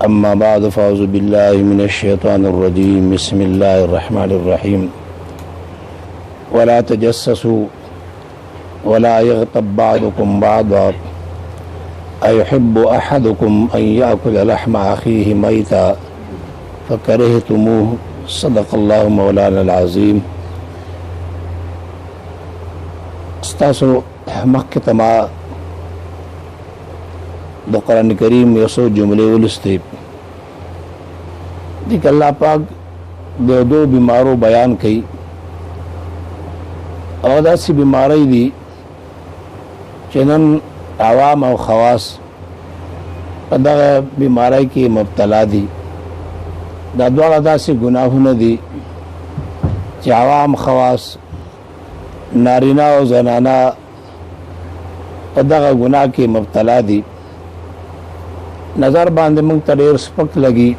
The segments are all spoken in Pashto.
أما بعد فأعوذ بالله من الشيطان الرجيم بسم الله الرحمن الرحيم ولا تجسسوا ولا يغتب بعضكم بعضا أيحب أحدكم أن يأكل لحم أخيه ميتا فكرهتموه صدق الله مولانا العظيم. استاسو مخکې ما د قرآن کریم یو څو جملې ولستې دي که الله پاک د دو بیمارو بیان کوي او داسې بیماری دي چې نن عوام او خواص په دغه بیماری کې مبتلا دي. دا دواړه داسې ګناهونه دي چې عوام خواص نارینه او زنانه په دغه ګناه کې مبتلا دي. نظر باندې موږ ته ډېر سپک لګي،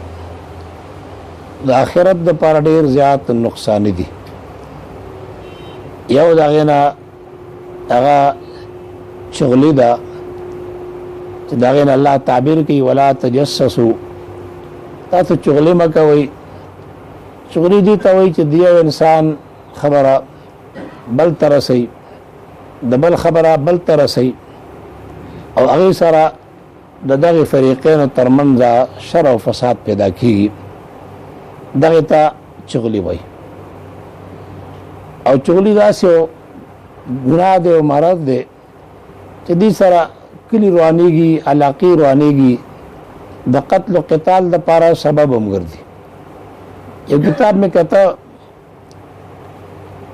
د آخرت دپاره ډېر زیات نقصان دي. یو د هغې نه هغه چغلي ده چې د هغې نه الله تعبیر کوي ولا تجسسو، تاسو چغلي مه کوئ. چغلي دې ته وایي چې د یو انسان خبره بل ته رسوي، د بل خبره بل ته رسوي او هغې سره د دغه فریقینو ترمنځ شر او فساد پیدا کیږي. دغه ته چغلي وایي. او چغلي داسې یو ګناه دی او مرض دی چې دې سره کلي روانېږي، علاقې روانېږي، د قتل و قتال دپاره سبب هم ګرځي. یو کتاب مې کته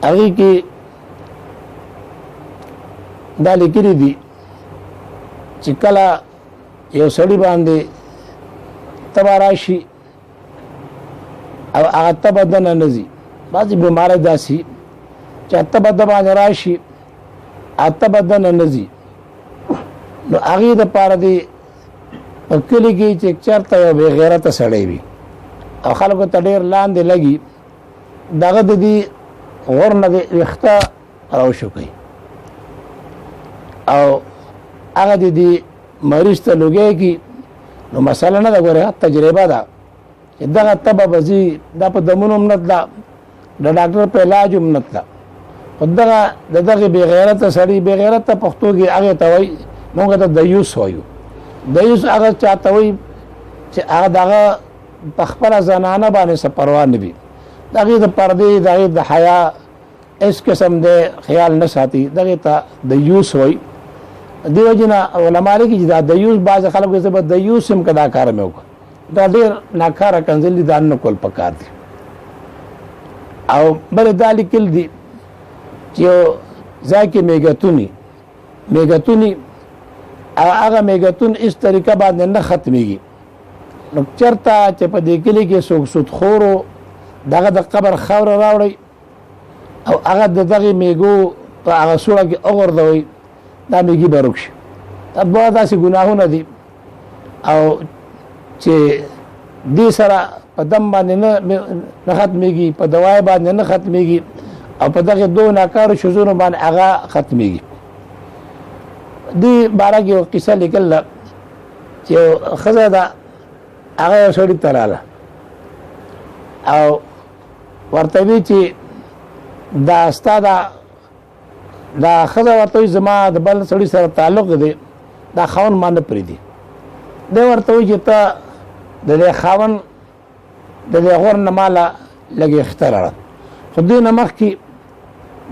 هغې کې دا لیکلي دي چې کله یو سړي باندې تبه راشي او هغه تبه دنه نه ځي. بعضې بیماری داسې چې تبه د باندې راشي هغه تبه دنه نه ځي، نو هغې دپاره دې په کلي کې چې چېرته یو بې غیرته سړی وي او خلکو ته ډېر لاندې لګي، دغه د دې غور نه د ویښته راوشو کوي او هغه د دې مریض ته لوګی کي. نو مسله نه ده، ګورې تجربه ده چې دغه تبه به ځي، دا په دمونو هم نه تله، د ډاکټر په علاج هم نه تله، خو دغه د دغې بې غیرته سړي، بې غیرته پښتو کې هغې ته وایي، موږ ته دیوس وایو. دیوس هغه چاته وایي چې هغه دغه په خپله زنانه باندې څه پروا نه وي، د هغې د پردې، د هغې د حیا هېڅ قسم دی خیال نه ساتي، دغې ته دیوس وایي. دی وجه نه علما لیکي چې دا دیوس بعضې خلک وایي زه به دیوس یم که دا کار مې وکړه. دا ډېر ناکاره کنځل دي، دا نه کول پکار دي. او بلې دا لیکل دي چې یو ځای کې میږتوني هغه میږتون هېڅ طریقه باندې نه ختمېږي. نو چېرته چې په دې کلي کې څوک سودخورو دغه د قبر خاوره راوړئ او هغه د دغې میږو په هغه سوړه کې وغورځوئ، دا میږي به روک شي. دا دواړه داسې ګناهونه دي او چې دې سره په دم باندې نه ختمېږي، په دوای باندې نه ختمېږي او په دغې دو ناکارو شیزونو باندې هغه ختمېږي. دې باره کې یو قصه لیکله چې یو ښځه ده، هغه یو سړي ته راله او ورته وی چې دا ستا دا ښځه ورته وایي زما د بل سړي سره تعلق دی، دا خاوند ما نه پرېږدي. دی ورته وایي چې ته د دې خاوند د دې غور نه ماله لږ اخته راړه. خو دې نه مخکې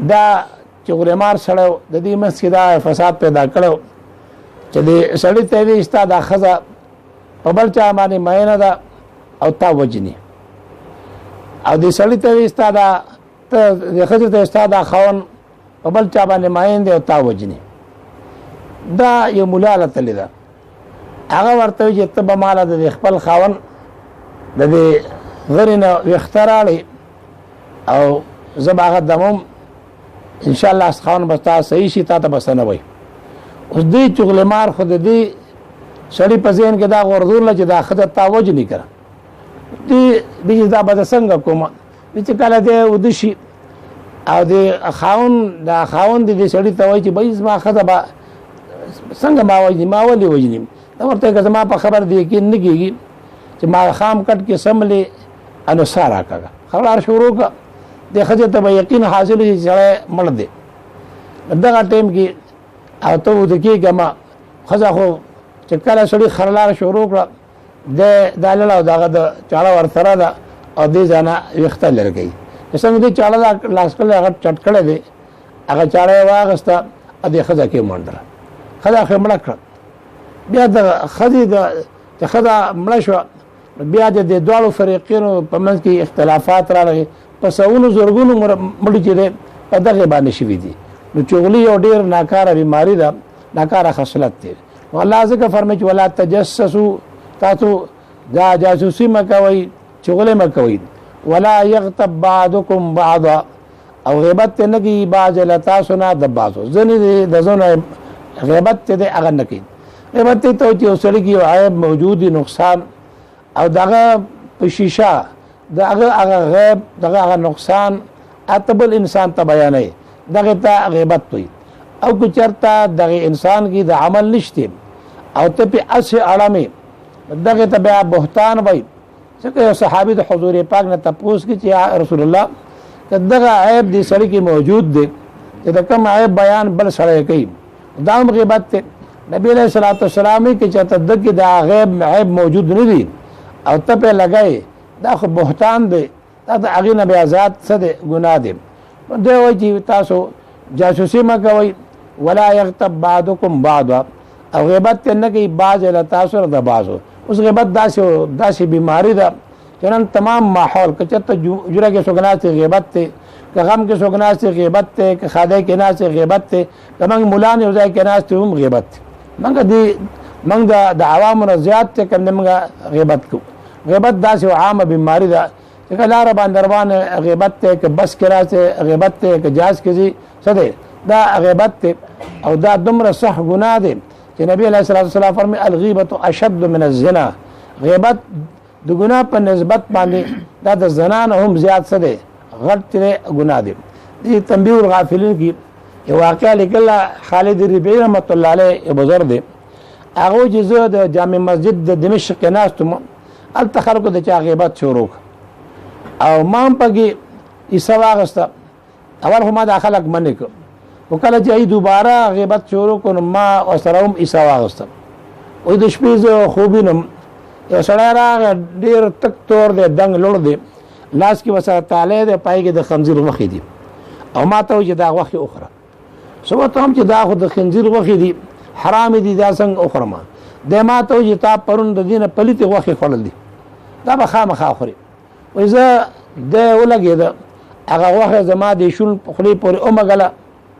دا چې غورمار سړی د دې منځ کې دا فساد پیدا کړی چې دې سړي ته یې وایي ستا دا ښځه په بل چا باندې مینه ده او تا وجني، او دې سړي ته یې وایي ستا دا ته دې ښځې ته ستا دا خاوند په بل چا باندې ماین دی او تا وجني. دا یو ملا لتلې ده، هغه ورته وایي چې ته به ماله د خپل خاوند د دې غرې نه ویښته راړې او زه به هغه دمم، انشاءالله خاوند به ستا صحیح شي، تا ته به څه نه وایي. اوس دې چغلې مار خو د دې سړي په ذهن کې دا غورځوله چې دا ښځه تا وجني که دې دا به زه څنګه کومه، چې کله دی وده شي او د خاوند دې سړي ته وایي چې بهی زما ښځه به څنګه ما وجني، ما ولې وجني؟ دا ورته که زما په خبر د یقین نه کېږي چې ما خام کټ کې سملې انو سارا کړه خبر شروع کا د خځه ته یقین حاصل شي چې مړ دی دغه ټیم کې او ته د کې ګما خځه خو چې کله سړي خرلار شروع کړه د دالل او دغه د چاړه ورسره ده او دې ځانه وخت لرګي څنګه دې چاړه لاس کله هغه چټ کړه دی هغه چاړه واغسته ا دې خځه کې منډه خځه خمړه کړ بیا د خځې د خځه مړ شو بیا د دوالو فریقینو په منځ کې اختلافات راغلي په سونو زورګونو مړي چې په دغه باندې شوي دي نو چغلي یو ډیر ناکاره بیماری ده ناکاره خصلت دی الله ځکه فرمایي چې ولا تجسسوا تاسو دا جاسوسي مکوئ چغلي مکوئ ولا يغتب بعضكم بعضا او غیبت نه کی باز لتا سنا د بازو ځنی د زونه غیبت ته هغه نه کی غیبت ته چې اوسړي کی عیب موجودي نقصان او دغه په شیشه دغه غیب دغه نقصان اتبل انسان ته بیانې دغه ته غیبت وي او کو چرته دغه انسان کی د عمل نشته او ته په اسه اړه دغه ته بیا بهتان وای ځکه یو صحابي د حضور پاک نه تپوس کی چې رسول الله دغه عیب دې سړی کې موجود دی چې د کوم عیب بیان بل سړی کوي دا غیبت ته نبی علیہ الصلوۃ والسلام کې چې ته دغه د غیب عیب موجود نه دی او ته په لګای دا خو بهتان دی دا د هغې نه بیا ذات څه دی ګناه دی دی وایي چې تاسو جاسوسي مه کوئ ولا یغتب بعضکم بعضا او غیبت ته نه کوي بعض له تاسو د بعضو اوس غیبت داسې بیماری ده چې نن تمام ماحول که چېرته جوړه کې څوک ناست دی غیبت دی که غم کې څوک ناست دی غیبت دی که خادی کې ناست دی غیبت دی که موږ ملان یو ځای کې ناست دی هم غیبت دی موږ د عوامو نه زیات چې کوم دی موږ غیبت کوو غیبت داسې عامه بیماری ده چې که لاره باندې روان غیبت دی که بس کې راځي غیبت دی که جهاز کې ځي څه دی دا غیبت دی او دا دومره سخت ګناه دی چې نبی علیه الصلوۃ والسلام فرمایي الغیبة اشد من الزنا غیبت د ګناه په نسبت باندې دا د زنا نه هم زیات څه دی غټ ګناه دی دې تنبیه الغافلین کې یو واقعه لیکله خالد ربیعي رحمت الله علیه یو بزرګ دی هغه چې زه د جامع مسجد د دمشق کې ناست وم هلته خلکو د چا غیبت شروع او ما هم پکې حصه واخیسته اول خو ما دا خلک منې کړ خو کله چې ای دوباره غیبت شروع کړو نو ما ورسره هم حصه واخیسته وایي د شپې زه خوب وینم یو سړی راغی ډېر تک تور دی دنګ لوړ دی لاس کې ورسره تالی دی پای کې د خنزیر غوښې دي او ما ته وایي چې دا غوښې وخوره زه ورته هم چې دا خو د خنزیر غوښې دي حرامې دي دا څنګه وخورم دی ما ته وایي چې تا پرون د دې نه پلیتې غوښې خوړل دي دا به خامخا خورې وایي زه دی ولګېده هغه غوښه زما د شون خولې پورې ومږله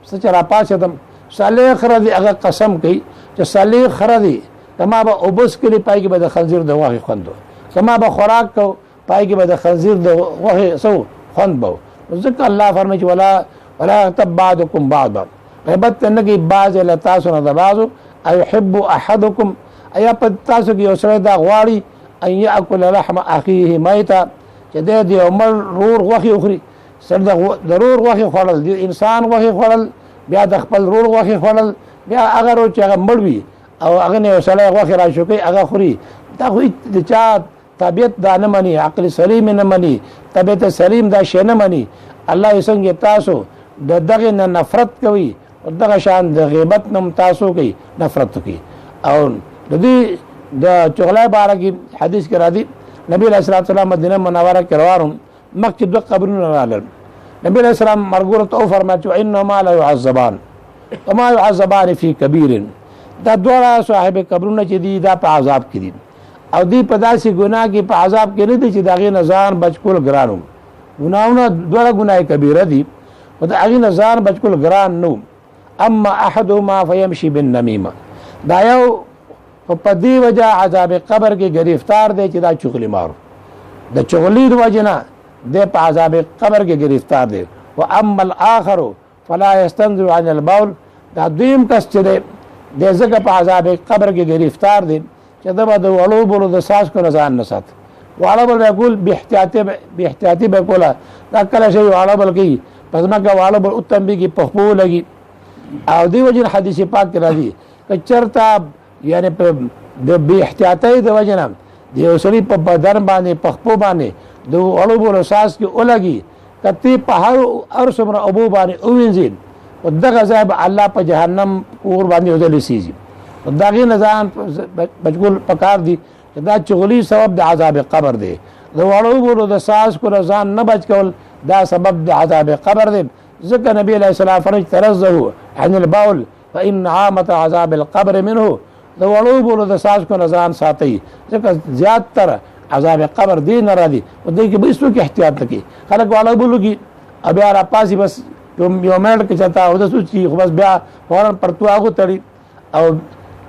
څه چې راپاڅېدم صالح خره دي هغه قسم کوي چې صالح خره دي کما به اوبس کلی پای کې به د خنزیر د غوښې خوند کما به خوراک کو پای کې به د خنزیر د غوښې سو خوند به ځکه الله فرمایي چې ولا یغتب بعضکم بعضا غیبت نه کوي بعض له تاسو نه د بعضو ایحب احدکم ایا په تاسو کې یو سړی دا غواړي ان یاکل لحم اخیه میتا چې د عمر رور غوښې وخوري سر د رور غوښې خوړل د انسان غوښې خوړل بیا د خپل رور غوښې خوړل بیا هغه روز چې هغه مړ وي او هغه نه یو سړی غوښې راشوکوي هغه خوري دا خو د چا طبیعت دا نه مني عقل سلیم نه مني طبیعت سلیم دا شی نه مني الله یې څنګه تاسو د دغه نه نفرت کوي او دغه شان د غیبت نه تاسو کوي نفرت کوي او د دې د چغلای باره کې حدیث کې راځي نبی علیہ الصلوۃ والسلام مدینه منوره کې روانو مکه دوه قبرونه راغلل نبی علیہ السلام مرګور ته فرمایي انما لا يعذبان وما يعذبان في كبير دا دوه صاحب قبرونه چې دي دا په عذاب کې دي او دی په داسې ګناه کې په عذاب کې نه دي چې دغه نزان بچکول ګرانو ګناونه دوه ګناه کبیره دي او دغه نزان بچکول ګران نو اما احدهما فيمشي بالنميمه دا یو په دې وجه عذاب قبر کې گرفتار دی چې دا چغلی مارو د چغلی د وجه نه د په عذاب قبر کې گرفتار دی و اما الاخر فلا يستنزل عن البول دا دویم کس چې د زګه په عذاب قبر کې گرفتار دی چې دا به د وړو بولو د ساس کو نزان نه سات واړه بل یقول به احتیاطي به کولا دا کله شی واړه بل کی پس مګه واړه بل اتم به په خپل لګي او دی وجه حدیث پاک کې راځي چې چرته یعنی د به احتیاطي د وجه نه د یو سړي په بدن باندې په خپو باندې د وړو بولو ساس کې ولګي کتی په هر څومره اوبو باندې ووینځي او دغه ځای به الله په جهنم اور باندې ودلې سیږي دغې نه ځان بچګول پکار دي چې دا چغلي سبب د عذاب قبر دی د وړو بولو د ساس کو ځان نه بچ کول دا سبب د عذاب قبر دی ځکه نبی علیہ السلام فرمایي ترزه عن البول فإن عامة عذاب القبر منه د وړو بولو د ساس کو ځان ساتي ځکه زیات تر عذاب قبر دی نه راځي او دې کې به هیڅوک احتیاط نه کوي خلک وړو بولو کې بیا را پاسي بس یو منټ کې چاته او د سوچي خو بس بیا فورا پرتو هغه تړي او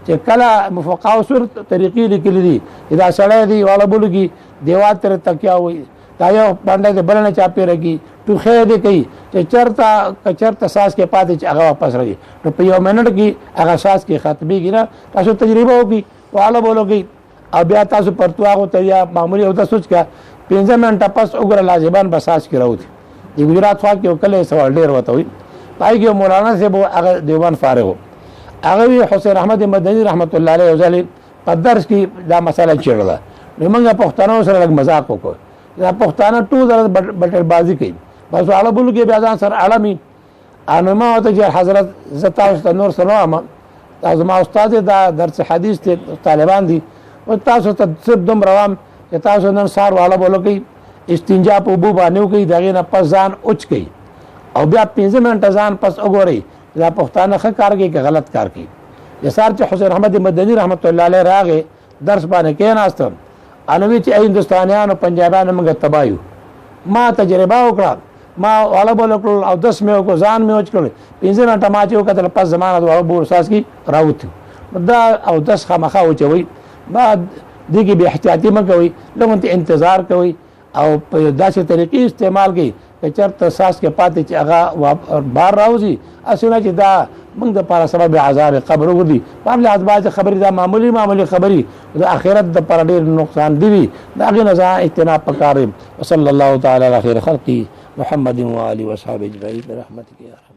چې کله مفقاو سر طریقې لیکلي دي دا سړی دی وړو بولو کې دیوال تر تکیا وي دا یو باندې بلنه چاپی رکی ټوخه دې کوي چې چرته ساس کې پاتې چې هغه واپس راځي نو په یو منټ کې هغه ساس کې ختميږي نه تاسو تجربه وکړي والا بولوږي او بیا تاسو پرتو هغه ته یا معمولی او تاسو چې 15 منټه پس وګوره لازمان بساس کې راوځي د ګجرات خوا کې کله سوال ډیر وته وي پای کې مولانا صاحب هغه دیوان فارغ هغه حسین احمد مدني رحمت الله علیه وسلم په درس کې دا مسله چیرله نو موږ پښتنو سره لږ مذاق وکړو دا پښتانه ټول بټر بازی کوي بس والا بولو کې بیا ځان سره اړمي انو ما ته چې حضرت زتا او نور سلام تاسو ما استاد دا درس حدیث ته طالبان دي او تاسو ته صرف دوم روان چې تاسو نن سار والا بولو کې استنجا په بو باندې کوي دغه نه پس ځان اوچ کوي او بیا 15 منټه ځان پس وګوري دا پښتانه ښه کار کوي که غلط کار کوي یسار چې حسین احمد مدني رحمت الله علیه راغه درس باندې کې ناستم انوي چې هندستانيانو پنجابیانو موږ تبایو ما تجربه وکړه ما والا بول کړ او 10 مې کو ځان مې وچ کړ 15 منټه ما چې وکړل پس زمانه د والا بول ساس کی راوته دا او 10 خامخا وچوي بعد دغه به احتیاطي مکوي لږ ته انتظار کوي او په داسې طریقې استعمال کوي چې چرته ساس کې پاتې چې هغه بار راوځي اسونه چې دا موږ د لپاره سبب عذاب قبر وګرځي په بل ازباج خبرې دا معمولی خبري د آخرت د پر ډېر نقصان دی دا غي نه اجتناب پکار وصلی الله تعالی علی خیر خلقی محمد و آله و اصحابہ اجمعین برحمتک یا